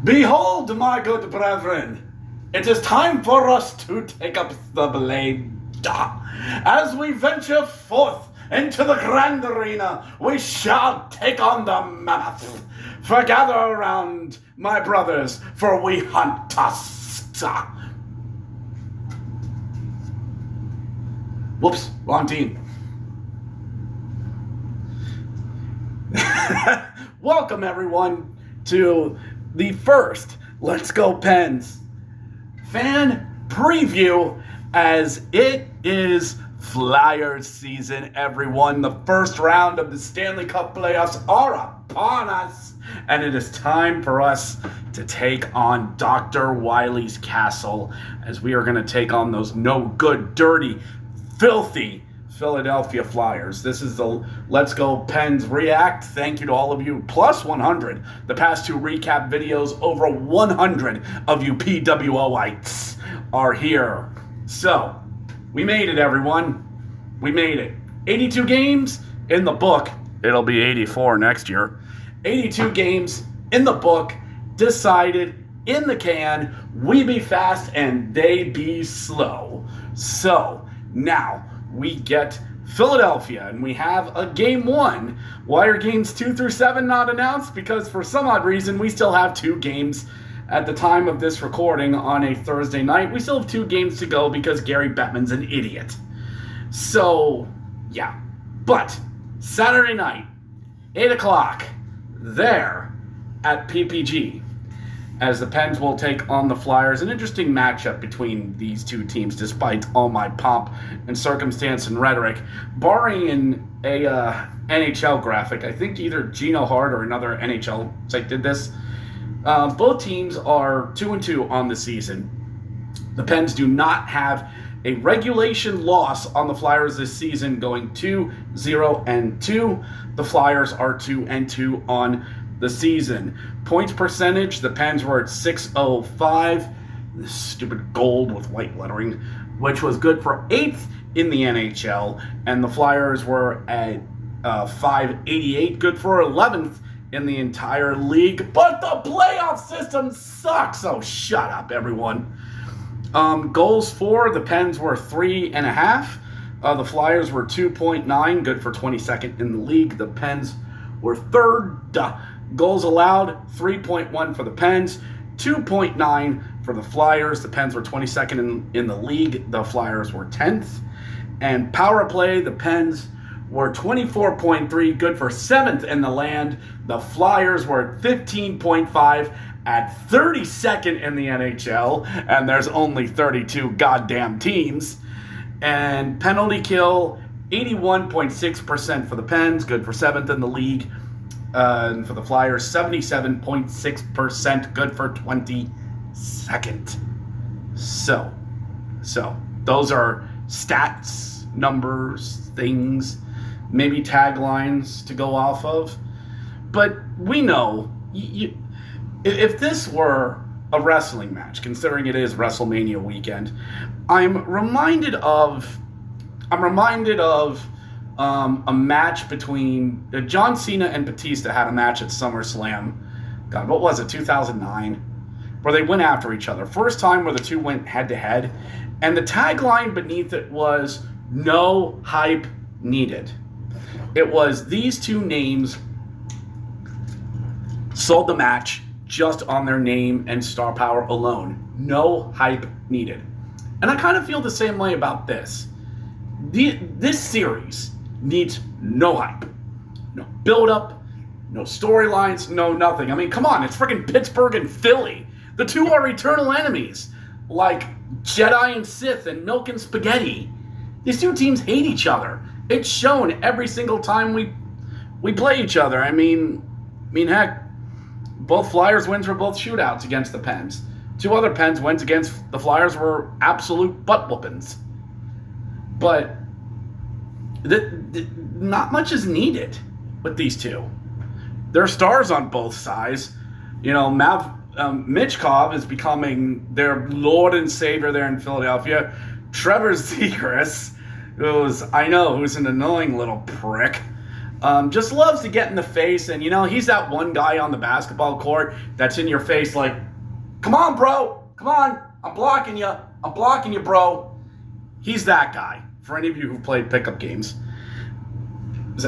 Behold, my good brethren, it is time for us to take up the blade. As we venture forth into the grand arena, we shall take on the mammoth. For gather around, my brothers, for we hunt us. Whoops, wrong team. Welcome, everyone, to the first Let's Go Pens fan preview, as it is Flyers season, everyone. The first round of the Stanley Cup playoffs are upon us, and it is time for us to take on Dr. Wiley's castle, as we are going to take on those no good, dirty, filthy Philadelphia Flyers. This is the Let's Go Pens React. Thank you to all of you. Plus 100. The past two recap videos, over 100 of you PWOites are here. So, we made it, everyone. We made it. 82 games in the book. It'll be 84 next year. 82 games in the book. Decided in the can. We be fast and they be slow. So, now we get Philadelphia, and we have a game one. Why are games 2 through 7 not announced? Because for some odd reason, we still have two games at the time of this recording on a Thursday night. We still have two games to go because Gary Bettman's an idiot. So, yeah. But Saturday night, 8 o'clock, there at PPG, as the Pens will take on the Flyers. An interesting matchup between these two teams, despite all my pomp and circumstance and rhetoric. Barring in a NHL graphic, I think either Gino Hart or another NHL site did this. Both teams are 2-2 on the season. The Pens do not have a regulation loss on the Flyers this season, going 2-0-2. The Flyers are 2-2 on the season. Points percentage, the Pens were at .605. This stupid gold with white lettering, which was good for 8th in the NHL, and the Flyers were at .588, good for 11th in the entire league. But the playoff system sucks, so shut up, everyone. Goals for, the Pens were 3.5. The Flyers were 2.9, good for 22nd in the league. The Pens were third. Goals allowed, 3.1 for the Pens, 2.9 for the Flyers. The Pens were 22nd in the league. The Flyers were 10th. And power play, the Pens were 24.3, good for 7th in the land. The Flyers were at 15.5 at 32nd in the NHL. And there's only 32 goddamn teams. And penalty kill, 81.6% for the Pens, good for 7th in the league. And for the Flyers, 77.6%, good for 22nd. So, those are stats, numbers, things, maybe taglines to go off of. But we know, if this were a wrestling match, considering it is WrestleMania weekend, I'm reminded of a match between John Cena and Batista had a match at SummerSlam. God, what was it, 2009? Where they went after each other. First time where the two went head-to-head. And the tagline beneath it was, "No hype needed." It was these two names sold the match just on their name and star power alone. No hype needed. And I kind of feel the same way about this. This series needs no hype, no build-up, no storylines, no nothing. I mean, come on, it's freaking Pittsburgh and Philly. The two are eternal enemies, like Jedi and Sith and milk and spaghetti. These two teams hate each other. It's shown every single time we play each other. I mean, heck, both Flyers wins were both shootouts against the Pens. Two other Pens wins against the Flyers were absolute butt-whoopings. But not much is needed with these two. There are stars on both sides. You know, Mitchkov is becoming their Lord and Savior there in Philadelphia. Trevor Zegras, who's an annoying little prick, Just loves to get in the face. And, he's that one guy on the basketball court that's in your face like, come on, bro. Come on. I'm blocking you. I'm blocking you, bro. He's that guy. For any of you who played pickup games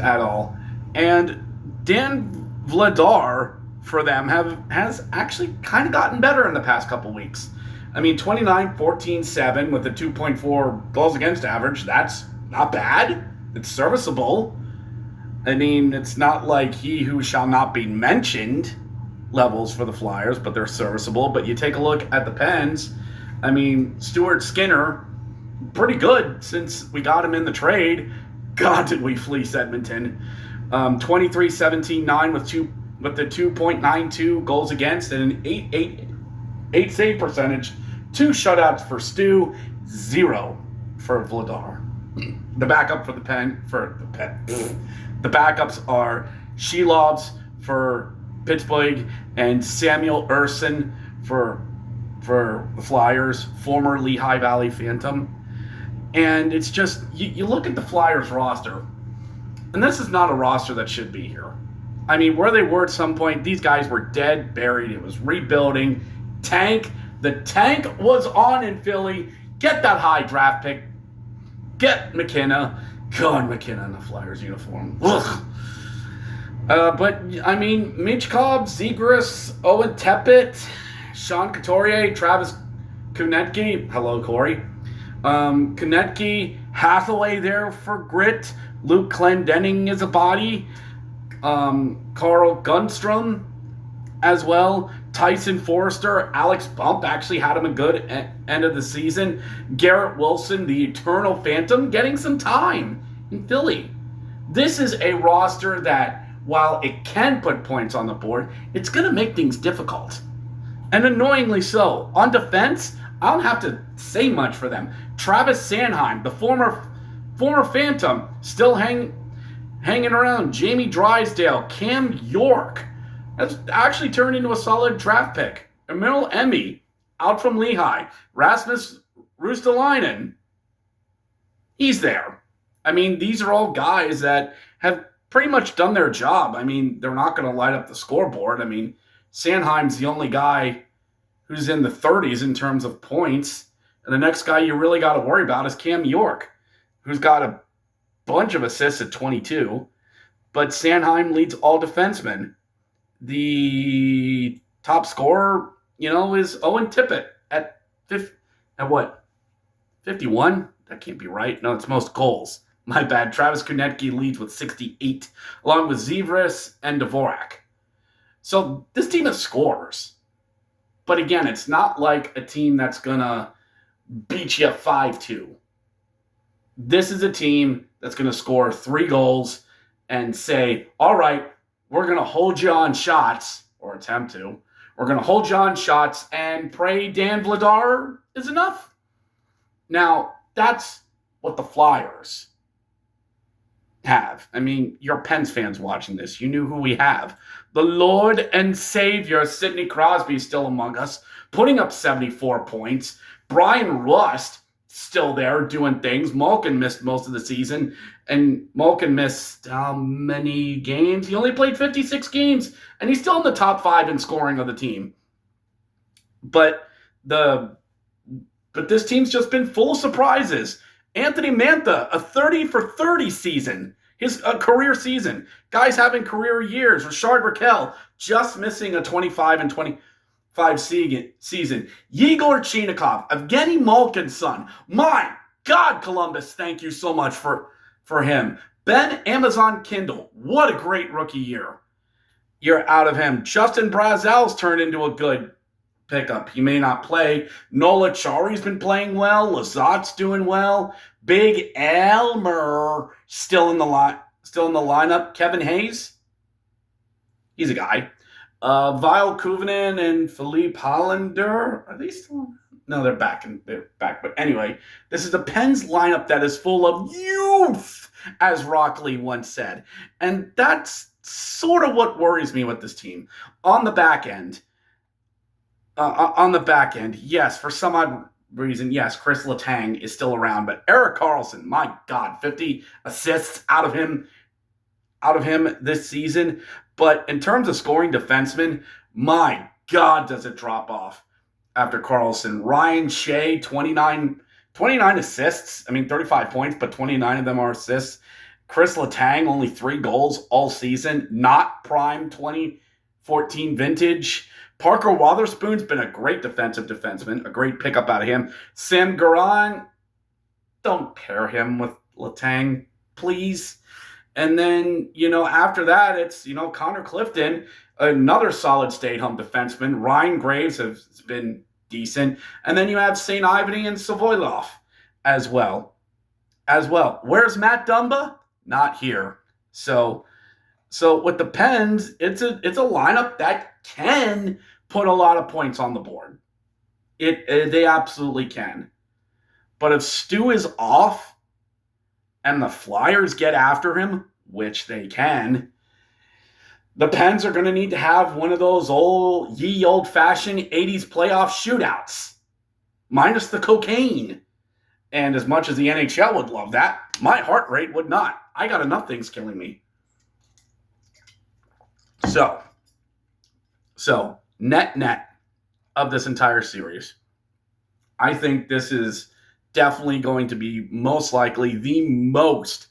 at all. And Dan Vladar for them has actually kind of gotten better in the past couple weeks. 29, 14, 7 with a 2.4 goals against average. That's not bad. It's serviceable. It's not like he who shall not be mentioned levels for the Flyers, but they're serviceable. But you take a look at the Pens. Stuart Skinner, pretty good since we got him in the trade. God, did we fleece Edmonton. 23, 17, 9 with the 2.92 goals against and an 8 save percentage. 2 shutouts for Stu, 0 for Vladar. The backup for the backups are Shelovs for Pittsburgh and Samuel Urson for the Flyers, former Lehigh Valley Phantom. And it's just, you look at the Flyers roster, and this is not a roster that should be here. Where they were at some point, these guys were dead, buried. It was rebuilding. The tank was on in Philly. Get that high draft pick. Get McKenna. God, McKenna in the Flyers uniform. Ugh. Mitch Cobb, Zegras, Owen Tepitt, Sean Couturier, Travis Konecny. Hello, Corey. Konecny, Hathaway there for grit. Luke Clendenning is a body. Carl Gunstrom as well. Tyson Forrester, Alex Bump actually had him a good end of the season. Garrett Wilson, the eternal Phantom, getting some time in Philly. This is a roster that, while it can put points on the board, it's going to make things difficult. And annoyingly so. On defense, I don't have to say much for them. Travis Sanheim, the former Phantom, still hanging around. Jamie Drysdale, Cam York. That's actually turned into a solid draft pick. Emil Emmy, out from Lehigh. Rasmus Ristolainen, he's there. These are all guys that have pretty much done their job. They're not going to light up the scoreboard. Sanheim's the only guy who's in the 30s in terms of points. And the next guy you really got to worry about is Cam York, who's got a bunch of assists at 22. But Sanheim leads all defensemen. The top scorer, is Owen Tippett at 51? That can't be right. No, it's most goals. My bad. Travis Konecny leads with 68, along with Zegras and Dvorak. So this team has scores. But again, it's not like a team that's going to beat you 5-2. This is a team that's going to score 3 goals and say, all right, we're going to hold you on shots, or attempt to. We're going to hold you on shots and pray Dan Vladar is enough. Now, that's what the Flyers have. You're Pens fans watching this. You knew who we have. The Lord and Savior, Sidney Crosby, still among us, putting up 74 points. Brian Rust, still there doing things. Malkin missed most of the season. And Malkin missed how many games? He only played 56 games. And he's still in the top 5 in scoring of the team. But this team's just been full of surprises. Anthony Mantha, a 30 for 30 season. His career season. Guys having career years. Richard Raquel just missing a 25 and 25 season. Yegor Chinikov, Evgeny Malkin's son. My God, Columbus, thank you so much for him. Ben Amazon Kindle, what a great rookie year. You're out of him. Justin Brazel's turned into a good pickup. He may not play. Nola Chari's been playing well. Lazat's doing well. Big Elmer still in the lineup. Kevin Hayes, he's a guy. Vile Kuvanen and Philippe Hollander, are they still? No, they're back. But anyway, this is the Pens lineup that is full of youth, as Rockley once said. And that's sort of what worries me with this team. On the back end, yes, for some odd reason, yes, Chris Letang is still around. But Erik Karlsson, my God, 50 assists out of him. out of him this season. But in terms of scoring defensemen, my God, does it drop off after Carlson. Ryan Shea, 29 assists. I mean, 35 points, but 29 of them are assists. Chris Letang, only 3 goals all season. Not prime 2014 vintage. Parker Wotherspoon's been a great defensive defenseman. A great pickup out of him. Sam Garan, don't pair him with Letang, please. And then, after that, it's, Connor Clifton, another solid stay-at-home defenseman. Ryan Graves has been decent. And then you have St. Ivany and Savoylov as well. Where's Matt Dumba? Not here. So with the Pens, it's a lineup that can put a lot of points on the board. They absolutely can. But if Stu is off and the Flyers get after him, which they can, the Pens are going to need to have one of those old-fashioned 80s playoff shootouts, minus the cocaine. And as much as the NHL would love that, my heart rate would not. I got enough things killing me. So net of this entire series, I think this is definitely going to be most likely the most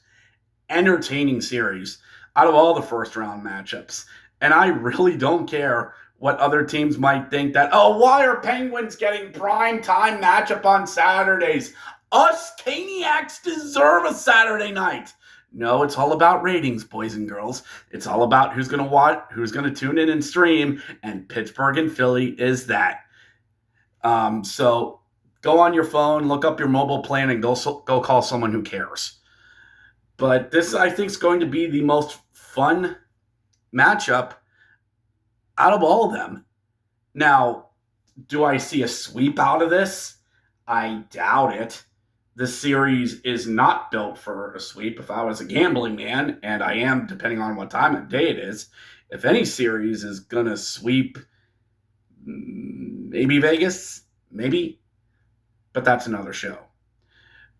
entertaining series out of all the first round matchups. And I really don't care what other teams might think that, why are Penguins getting prime time matchup on Saturdays? Us Caniacs deserve a Saturday night. No, it's all about ratings, boys and girls. It's all about who's going to watch, who's going to tune in and stream, and Pittsburgh and Philly is that. So go on your phone, look up your mobile plan, and go call someone who cares. But this, I think, is going to be the most fun matchup out of all of them. Now, do I see a sweep out of this? I doubt it. This series is not built for a sweep. If I was a gambling man, and I am, depending on what time of day it is, if any series is going to sweep, maybe Vegas, maybe, but that's another show.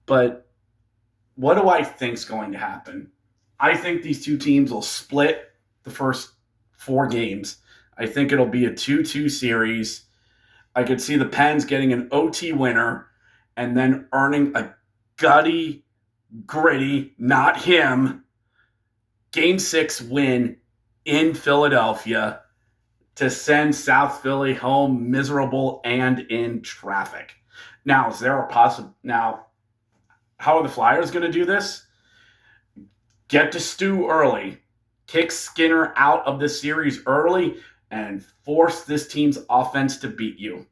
But what do I think is going to happen? I think these two teams will split the first 4 games. I think it'll be a 2-2 series. I could see the Pens getting an OT winner and then earning a gritty, not him, Game 6 win in Philadelphia to send South Philly home miserable and in traffic. Now, is there a Now, how are the Flyers going to do this? Get to Stu early, kick Skinner out of the series early, and force this team's offense to beat you.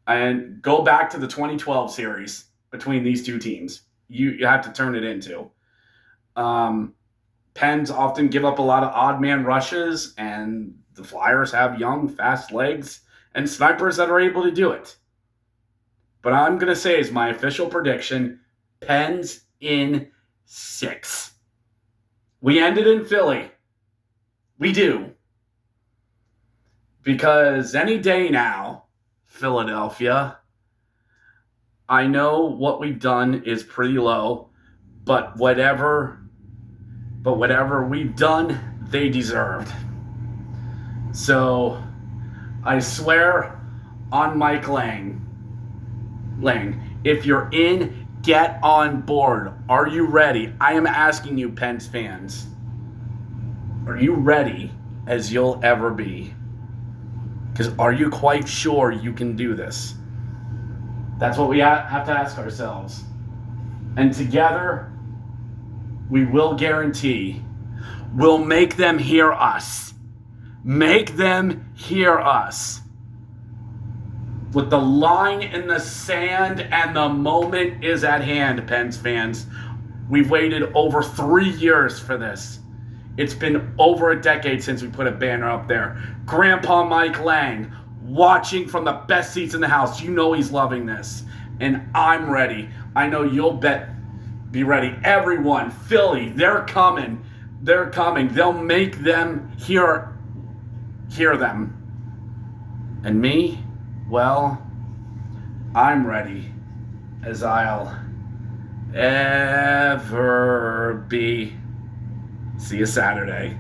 And go back to the 2012 series between these two teams. You have to turn it into. Pens often give up a lot of odd man rushes, and the Flyers have young, fast legs and snipers that are able to do it. But I'm going to say, as my official prediction, Pens in 6. We ended in Philly. We do. Because any day now, Philadelphia, I know what we've done is pretty low, but whatever we've done, they deserved. So I swear on Mike Lang, if you're in, get on board. Are you ready? I am asking you, Pens fans. Are you ready as you'll ever be? Because are you quite sure you can do this? That's what we have to ask ourselves. And together, we will guarantee we'll make them hear us. Make them hear us. With the line in the sand and the moment is at hand, Pens fans. We've waited over 3 years for this. It's been over a decade since we put a banner up there. Grandpa Mike Lang, watching from the best seats in the house. You know he's loving this. And I'm ready. I know you'll be ready. Everyone, Philly, they're coming. They're coming. They'll make them hear them. And me, well, I'm ready as I'll ever be. See you Saturday.